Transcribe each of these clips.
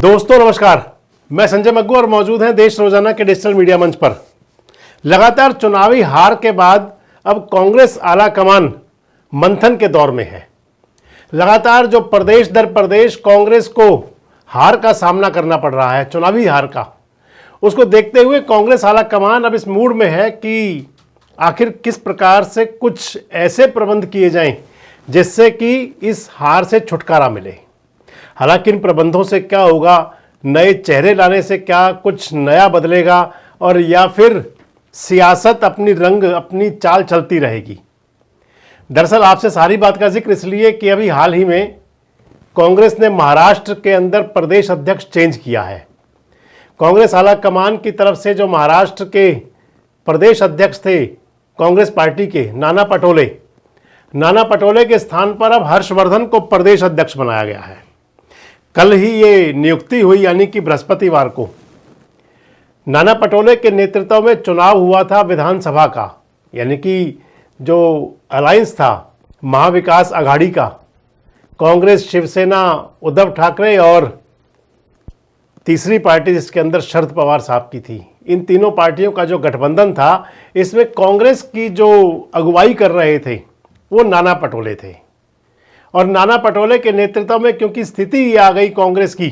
दोस्तों नमस्कार, मैं संजय मग्गू और मौजूद हैं देश रोजाना के डिजिटल मीडिया मंच पर। लगातार चुनावी हार के बाद अब कांग्रेस आला कमान मंथन के दौर में है। लगातार जो प्रदेश दर प्रदेश कांग्रेस को हार का सामना करना पड़ रहा है, चुनावी हार का, उसको देखते हुए कांग्रेस आला कमान अब इस मूड में है कि आखिर किस प्रकार से कुछ ऐसे प्रबंध किए जाएं जिससे कि इस हार से छुटकारा मिले। हालांकि इन प्रबंधों से क्या होगा, नए चेहरे लाने से क्या कुछ नया बदलेगा और या फिर सियासत अपनी चाल चलती रहेगी। दरअसल आपसे सारी बात का जिक्र इसलिए कि अभी हाल ही में कांग्रेस ने महाराष्ट्र के अंदर प्रदेश अध्यक्ष चेंज किया है। कांग्रेस आला कमान की तरफ से जो महाराष्ट्र के प्रदेश अध्यक्ष थे कांग्रेस पार्टी के, नाना पटोले के स्थान पर अब हर्षवर्धन को प्रदेश अध्यक्ष बनाया गया है। कल ही ये नियुक्ति हुई, यानी कि बृहस्पतिवार को। नाना पटोले के नेतृत्व में चुनाव हुआ था विधानसभा का, यानी कि जो अलायंस था महाविकास आघाड़ी का, कांग्रेस, शिवसेना, उद्धव ठाकरे और तीसरी पार्टी जिसके अंदर शरद पवार साहब की थी। इन तीनों पार्टियों का जो गठबंधन था, इसमें कांग्रेस की जो अगुवाई कर रहे थे वो नाना पटोले थे। और नाना पटोले के नेतृत्व में क्योंकि स्थिति ये आ गई कांग्रेस की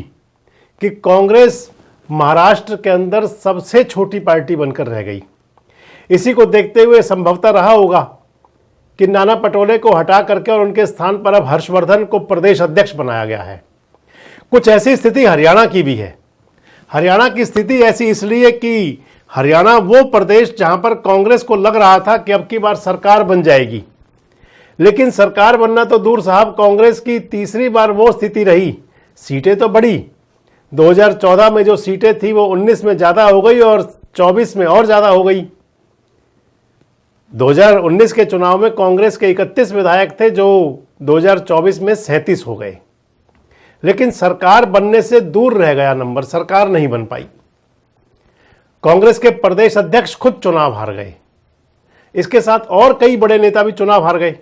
कि कांग्रेस महाराष्ट्र के अंदर सबसे छोटी पार्टी बनकर रह गई, इसी को देखते हुए संभवतः रहा होगा कि नाना पटोले को हटा करके और उनके स्थान पर अब हर्षवर्धन को प्रदेश अध्यक्ष बनाया गया है। कुछ ऐसी स्थिति हरियाणा की भी है। हरियाणा की स्थिति ऐसी इसलिए कि हरियाणा वो प्रदेश जहां पर कांग्रेस को लग रहा था कि अब की बार सरकार बन जाएगी, लेकिन सरकार बनना तो दूर साहब, कांग्रेस की तीसरी बार वो स्थिति रही। सीटें तो बढ़ी, 2014 में जो सीटें थी वो 19 में ज़्यादा हो गई और 24 में और ज़्यादा हो गई। 2019 के चुनाव में कांग्रेस के 31 विधायक थे जो 2024 में 37 हो गए, लेकिन सरकार बनने से दूर रह गया नंबर, सरकार नहीं बन पाई। कांग्रेस के प्रदेश अध्यक्ष खुद चुनाव हार गए, इसके साथ और कई बड़े नेता भी चुनाव हार गए।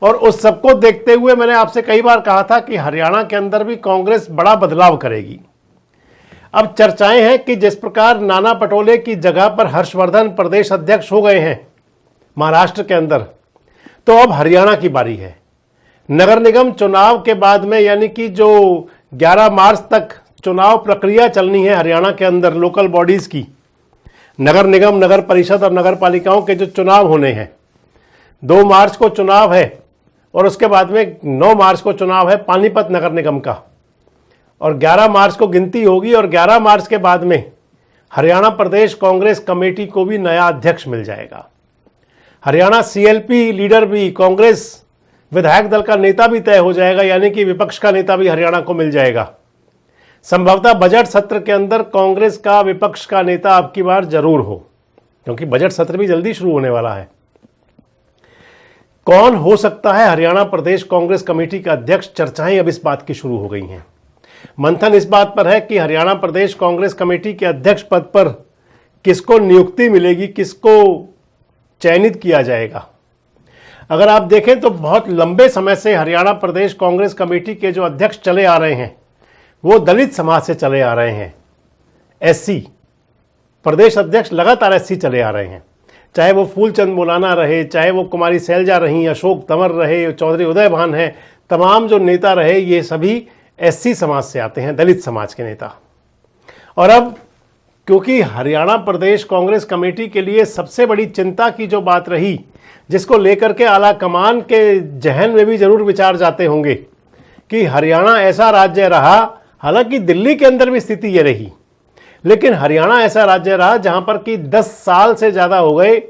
और उस सबको देखते हुए मैंने आपसे कई बार कहा था कि हरियाणा के अंदर भी कांग्रेस बड़ा बदलाव करेगी। अब चर्चाएं हैं कि जिस प्रकार नाना पटोले की जगह पर हर्षवर्धन प्रदेश अध्यक्ष हो गए हैं महाराष्ट्र के अंदर, तो अब हरियाणा की बारी है। नगर निगम चुनाव के बाद में, यानी कि जो 11 मार्च तक चुनाव प्रक्रिया चलनी है हरियाणा के अंदर लोकल बॉडीज की, नगर निगम, नगर परिषद और नगर पालिकाओं के जो चुनाव होने हैं, 2 मार्च को चुनाव है और उसके बाद में 9 मार्च को चुनाव है पानीपत नगर निगम का, और 11 मार्च को गिनती होगी। और 11 मार्च के बाद में हरियाणा प्रदेश कांग्रेस कमेटी को भी नया अध्यक्ष मिल जाएगा। हरियाणा सीएलपी लीडर भी, कांग्रेस विधायक दल का नेता भी तय हो जाएगा, यानी कि विपक्ष का नेता भी हरियाणा को मिल जाएगा। संभवतः बजट सत्र के अंदर कांग्रेस का विपक्ष का नेता अब की बार जरूर हो, क्योंकि बजट सत्र भी जल्दी शुरू होने वाला है। कौन हो सकता है हरियाणा प्रदेश कांग्रेस कमेटी का अध्यक्ष, चर्चाएं अब इस बात की शुरू हो गई हैं। मंथन इस बात पर है कि हरियाणा प्रदेश कांग्रेस कमेटी के अध्यक्ष पद पर किसको नियुक्ति मिलेगी, किसको चयनित किया जाएगा। अगर आप देखें तो बहुत लंबे समय से हरियाणा प्रदेश कांग्रेस कमेटी के जो अध्यक्ष चले आ रहे हैं वो दलित समाज से चले आ रहे हैं। एससी प्रदेश अध्यक्ष लगातार एससी चले आ रहे हैं, चाहे वो फूलचंद मौलाना रहे, चाहे वो कुमारी सैलजा रही, अशोक तंवर रहे, चौधरी उदय भान है, तमाम जो नेता रहे ये सभी एससी समाज से आते हैं, दलित समाज के नेता। और अब क्योंकि हरियाणा प्रदेश कांग्रेस कमेटी के लिए सबसे बड़ी चिंता की जो बात रही, जिसको लेकर के आला कमान के जहन में भी जरूर विचार जाते होंगे कि हरियाणा ऐसा राज्य रहा, हालांकि दिल्ली के अंदर भी स्थिति ये रही, लेकिन हरियाणा ऐसा राज्य रहा जहां पर कि 10 साल से ज़्यादा हो गए,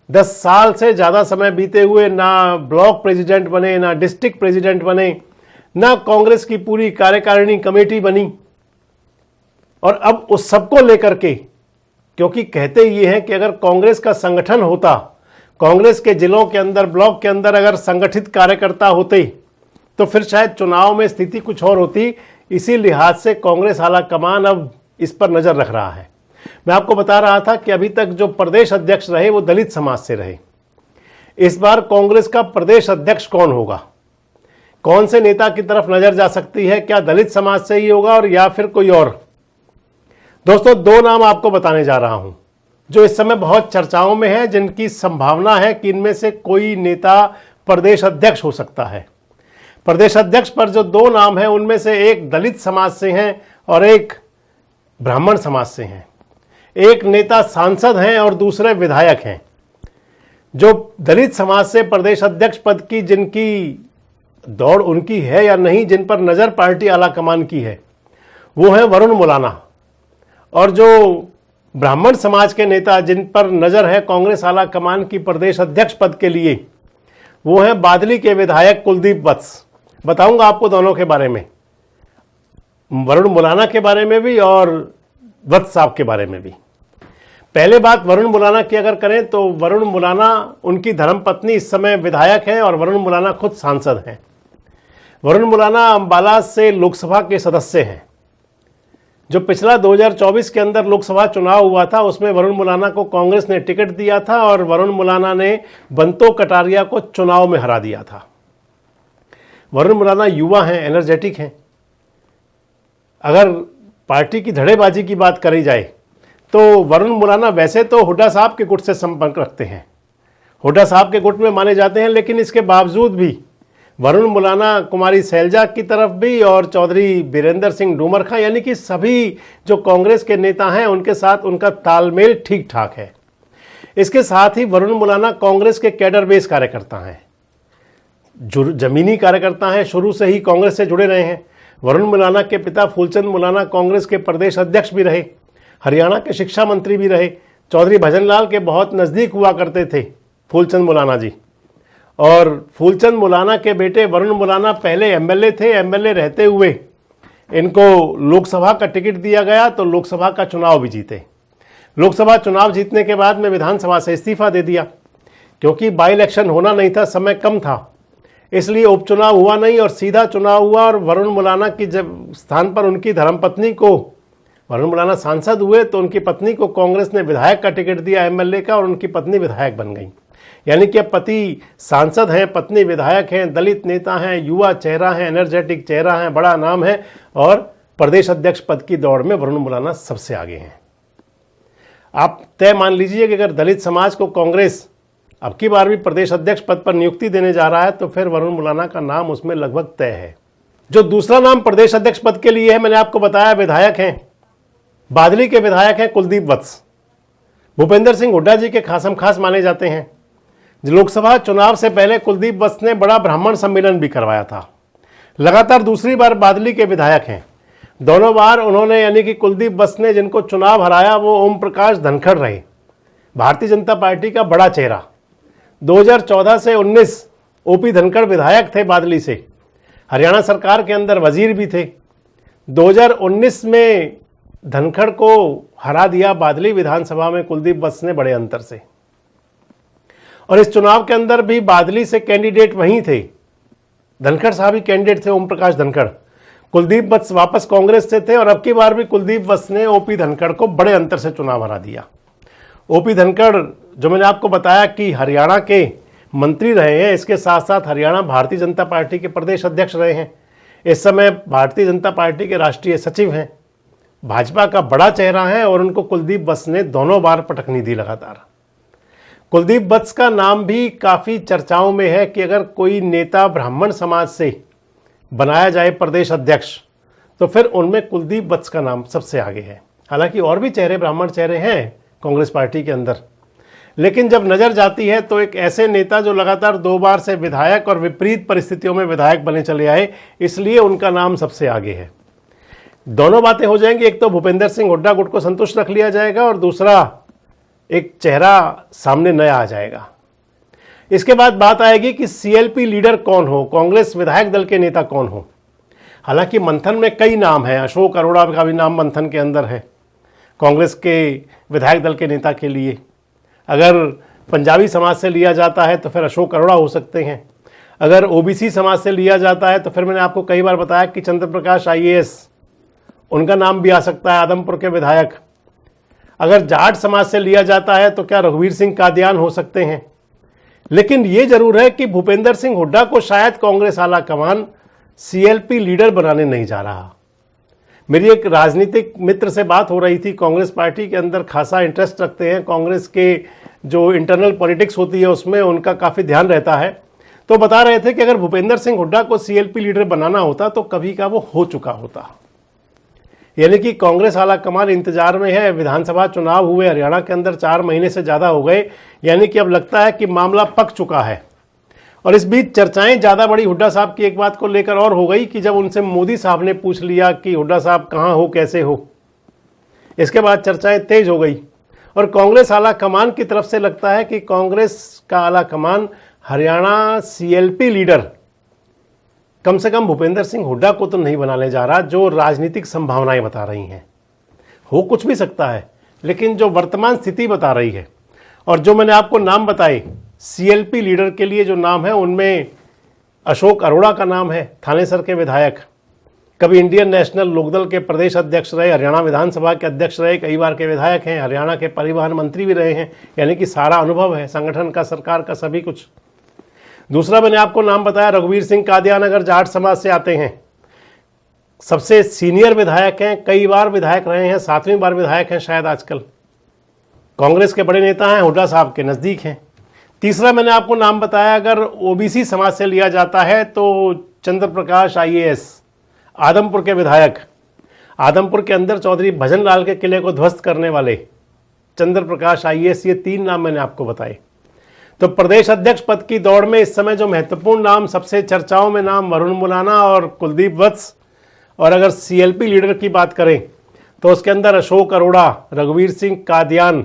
10 साल से ज़्यादा समय बीते हुए ना ब्लॉक प्रेसिडेंट बने, ना डिस्ट्रिक्ट प्रेसिडेंट बने, ना कांग्रेस की पूरी कार्यकारिणी कमेटी बनी। और अब उस सबको लेकर के, क्योंकि कहते ये हैं कि अगर कांग्रेस का संगठन होता, कांग्रेस के जिलों के अंदर, ब्लॉक के अंदर अगर संगठित कार्यकर्ता होते तो फिर शायद चुनाव में स्थिति कुछ और होती। इसी लिहाज से कांग्रेस आला कमान अब इस पर नजर रख रहा है। मैं आपको बता रहा था कि अभी तक जो प्रदेश अध्यक्ष रहे वो दलित समाज से रहे। इस बार कांग्रेस का प्रदेश अध्यक्ष कौन होगा? कौन से नेता की तरफ नजर जा सकती है, क्या दलित समाज से ही होगा और या फिर कोई और? दोस्तों, दो नाम आपको बताने जा रहा हूं जो इस समय बहुत चर्चाओं में है, जिनकी संभावना है कि इनमें से कोई नेता प्रदेश अध्यक्ष हो सकता है। प्रदेश अध्यक्ष पर जो दो नाम हैं उनमें से एक दलित समाज से हैं और एक ब्राह्मण समाज से हैं। एक नेता सांसद हैं और दूसरे विधायक हैं। जो दलित समाज से प्रदेश अध्यक्ष पद की जिनकी दौड़ उनकी है या नहीं, जिन पर नज़र पार्टी आलाकमान की है, वो है वरुण मुलाना। और जो ब्राह्मण समाज के नेता जिन पर नज़र है कांग्रेस आलाकमान की प्रदेश अध्यक्ष पद के लिए, वो हैं बादली के विधायक कुलदीप वत्स। बताऊंगा आपको दोनों के बारे में, वरुण मुलाना के बारे में भी और वत्स साहब के बारे में भी। पहले बात वरुण मुलाना की अगर करें तो वरुण मुलाना, उनकी धर्मपत्नी इस समय विधायक हैं और वरुण मुलाना खुद सांसद हैं। वरुण मुलाना अंबाला से लोकसभा के सदस्य हैं। जो पिछला 2024 के अंदर लोकसभा चुनाव हुआ था उसमें वरुण मुलाना को कांग्रेस ने टिकट दिया था और वरुण मुलाना ने बंतो कटारिया को चुनाव में हरा दिया था। वरुण मुलाना युवा हैं, एनर्जेटिक हैं। अगर पार्टी की धड़ेबाजी की बात करी जाए तो वरुण मुलाना वैसे तो हुड्डा साहब के गुट से संपर्क रखते हैं, हुड्डा साहब के गुट में माने जाते हैं, लेकिन इसके बावजूद भी वरुण मुलाना कुमारी शैलजा की तरफ भी और चौधरी बीरेंद्र सिंह डूमरखा, यानी कि सभी जो कांग्रेस के नेता हैं उनके साथ उनका तालमेल ठीक ठाक है। इसके साथ ही वरुण मुलाना कांग्रेस के कैडर बेस कार्यकर्ता हैं, जमीनी कार्यकर्ता हैं, शुरू से ही कांग्रेस से जुड़े रहे हैं। वरुण मुलाना के पिता फूलचंद मुलाना कांग्रेस के प्रदेश अध्यक्ष भी रहे, हरियाणा के शिक्षा मंत्री भी रहे, चौधरी भजनलाल के बहुत नज़दीक हुआ करते थे फूलचंद मुलाना जी। और फूलचंद मुलाना के बेटे वरुण मुलाना पहले एमएलए थे, एमएलए रहते हुए इनको लोकसभा का टिकट दिया गया तो लोकसभा का चुनाव भी जीते। लोकसभा चुनाव जीतने के बाद में विधानसभा से इस्तीफा दे दिया क्योंकि बाई इलेक्शन होना नहीं था, समय कम था, इसलिए उपचुनाव हुआ नहीं और सीधा चुनाव हुआ। और वरुण मुलाना की जब स्थान पर उनकी धर्मपत्नी को, वरुण मुलाना सांसद हुए तो उनकी पत्नी को कांग्रेस ने विधायक का टिकट दिया एमएलए का और उनकी पत्नी विधायक बन गई। यानी कि अब पति सांसद हैं, पत्नी विधायक हैं, दलित नेता हैं, युवा चेहरा हैं, एनर्जेटिक चेहरा हैं, बड़ा नाम है और प्रदेश अध्यक्ष पद की दौड़ में वरुण मुलाना सबसे आगे हैं। आप तय मान लीजिए कि अगर दलित समाज को कांग्रेस अब की बार भी प्रदेश अध्यक्ष पद पर नियुक्ति देने जा रहा है तो फिर वरुण मुलाना का नाम उसमें लगभग तय है। जो दूसरा नाम प्रदेश अध्यक्ष पद के लिए है, मैंने आपको बताया, विधायक हैं, बादली के विधायक हैं कुलदीप वत्स। भूपेंद्र सिंह हुड्डा जी के खासम खास माने जाते हैं। लोकसभा चुनाव से पहले कुलदीप वत्स ने बड़ा ब्राह्मण सम्मेलन भी करवाया था। लगातार दूसरी बार बादली के विधायक हैं। दोनों बार उन्होंने, यानी कि कुलदीप वत्स ने जिनको चुनाव हराया वो ओम प्रकाश धनखड़ रहे, भारतीय जनता पार्टी का बड़ा चेहरा। 2014 से 19 ओपी धनखड़ विधायक थे बादली से, हरियाणा सरकार के अंदर वजीर भी थे। 2019 में धनखड़ को हरा दिया बादली विधानसभा में कुलदीप वत्स ने बड़े अंतर से। और इस चुनाव के अंदर भी बादली से कैंडिडेट वहीं थे, धनखड़ साहब ही कैंडिडेट थे, ओम प्रकाश धनखड़। कुलदीप वत्स वापस कांग्रेस से थे और अब की बार भी कुलदीप वत्स ने ओपी धनखड़ को बड़े अंतर से चुनाव हरा दिया। ओपी धनखड़, जो मैंने आपको बताया कि हरियाणा के मंत्री रहे हैं, इसके साथ साथ हरियाणा भारतीय जनता पार्टी के प्रदेश अध्यक्ष रहे हैं, इस समय भारतीय जनता पार्टी के राष्ट्रीय सचिव हैं, भाजपा का बड़ा चेहरा है और उनको कुलदीप वत्स ने दोनों बार पटकनी दी लगातार। कुलदीप वत्स का नाम भी काफ़ी चर्चाओं में है कि अगर कोई नेता ब्राह्मण समाज से बनाया जाए प्रदेश अध्यक्ष तो फिर उनमें कुलदीप वत्स का नाम सबसे आगे है। हालांकि और भी चेहरे, ब्राह्मण चेहरे हैं कांग्रेस पार्टी के अंदर, लेकिन जब नज़र जाती है तो एक ऐसे नेता जो लगातार 2 बार से विधायक और विपरीत परिस्थितियों में विधायक बने चले आए, इसलिए उनका नाम सबसे आगे है। दोनों बातें हो जाएंगी, एक तो भूपेंद्र सिंह हुड्डा गुट को संतुष्ट रख लिया जाएगा और दूसरा एक चेहरा सामने नया आ जाएगा। इसके बाद बात आएगी कि सीएलपी लीडर कौन हो, कांग्रेस विधायक दल के नेता कौन हो। हालांकि मंथन में कई नाम हैं, अशोक अरोड़ा का भी नाम मंथन के अंदर है कांग्रेस के विधायक दल के नेता के लिए। अगर पंजाबी समाज से लिया जाता है तो फिर अशोक अरोड़ा हो सकते हैं। अगर ओबीसी समाज से लिया जाता है तो फिर मैंने आपको कई बार बताया कि चंद्र प्रकाश IAS, उनका नाम भी आ सकता है, आदमपुर के विधायक। अगर जाट समाज से लिया जाता है तो क्या रघुवीर सिंह कादियान हो सकते हैं। लेकिन ये जरूर है कि भूपेंद्र सिंह हुड्डा को शायद कांग्रेस आला कमान सीएलपी लीडर बनाने नहीं जा रहा। मेरी एक राजनीतिक मित्र से बात हो रही थी, कांग्रेस पार्टी के अंदर खासा इंटरेस्ट रखते हैं, कांग्रेस के जो इंटरनल पॉलिटिक्स होती है उसमें उनका काफ़ी ध्यान रहता है। तो बता रहे थे कि अगर भूपेंद्र सिंह हुड्डा को सीएलपी लीडर बनाना होता तो कभी का वो हो चुका होता। यानी कि कांग्रेस आला कमान इंतजार में है। विधानसभा चुनाव हुए हरियाणा के अंदर 4 महीने से ज़्यादा हो गए, यानी कि अब लगता है कि मामला पक चुका है। और इस बीच चर्चाएं ज़्यादा बड़ी हुड्डा साहब की एक बात को लेकर और हो गई कि जब उनसे मोदी साहब ने पूछ लिया कि हुड्डा साहब कहाँ हो, कैसे हो, इसके बाद चर्चाएं तेज हो गई। और कांग्रेस आला कमान की तरफ से लगता है कि कांग्रेस का आला कमान हरियाणा सीएलपी लीडर कम से कम भूपेंद्र सिंह हुड्डा को तो नहीं बनाने जा रहा, जो राजनीतिक संभावनाएं बता रही हैं। हो कुछ भी सकता है, लेकिन जो वर्तमान स्थिति बता रही है और जो मैंने आपको नाम बताए सीएलपी लीडर के लिए जो नाम है, उनमें अशोक अरोड़ा का नाम है, थानेसर के विधायक, कभी इंडियन नेशनल लोकदल के प्रदेश अध्यक्ष रहे, हरियाणा विधानसभा के अध्यक्ष रहे, कई बार के विधायक हैं, हरियाणा के परिवहन मंत्री भी रहे हैं, यानी कि सारा अनुभव है संगठन का, सरकार का, सभी कुछ। दूसरा मैंने आपको नाम बताया रघुवीर सिंह कादियान, अगर जाट समाज से आते हैं, सबसे सीनियर विधायक हैं, कई बार विधायक रहे हैं, 7वीं बार विधायक हैं शायद आजकल, कांग्रेस के बड़े नेता हैं, हुड्डा साहब के नज़दीक हैं। तीसरा मैंने आपको नाम बताया अगर ओबीसी समाज से लिया जाता है तो चंद्र प्रकाश IAS, आदमपुर के विधायक, आदमपुर के अंदर चौधरी भजन लाल के किले को ध्वस्त करने वाले चंद्र प्रकाश IAS, ये 3 नाम मैंने आपको बताए। तो प्रदेश अध्यक्ष पद की दौड़ में इस समय जो महत्वपूर्ण नाम, सबसे चर्चाओं में नाम वरुण मुलाना और कुलदीप वत्स, और अगर सीएलपी लीडर की बात करें तो उसके अंदर अशोक अरोड़ा, रघुवीर सिंह कादियान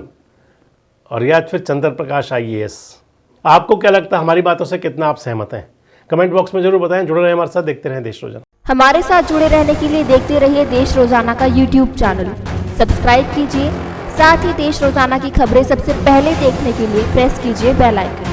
और या फिर चंद्र प्रकाश IAS। आपको क्या लगता है, हमारी बातों से कितना आप सहमत हैं? कमेंट बॉक्स में जरूर बताएं। जुड़े रहें हमारे साथ, देखते रहें देश रोजाना। हमारे साथ जुड़े रहने के लिए देखते रहिए देश रोजाना का YouTube चैनल, सब्सक्राइब कीजिए। साथ ही देश रोजाना की खबरें सबसे पहले देखने के लिए प्रेस कीजिए बेल आइकन।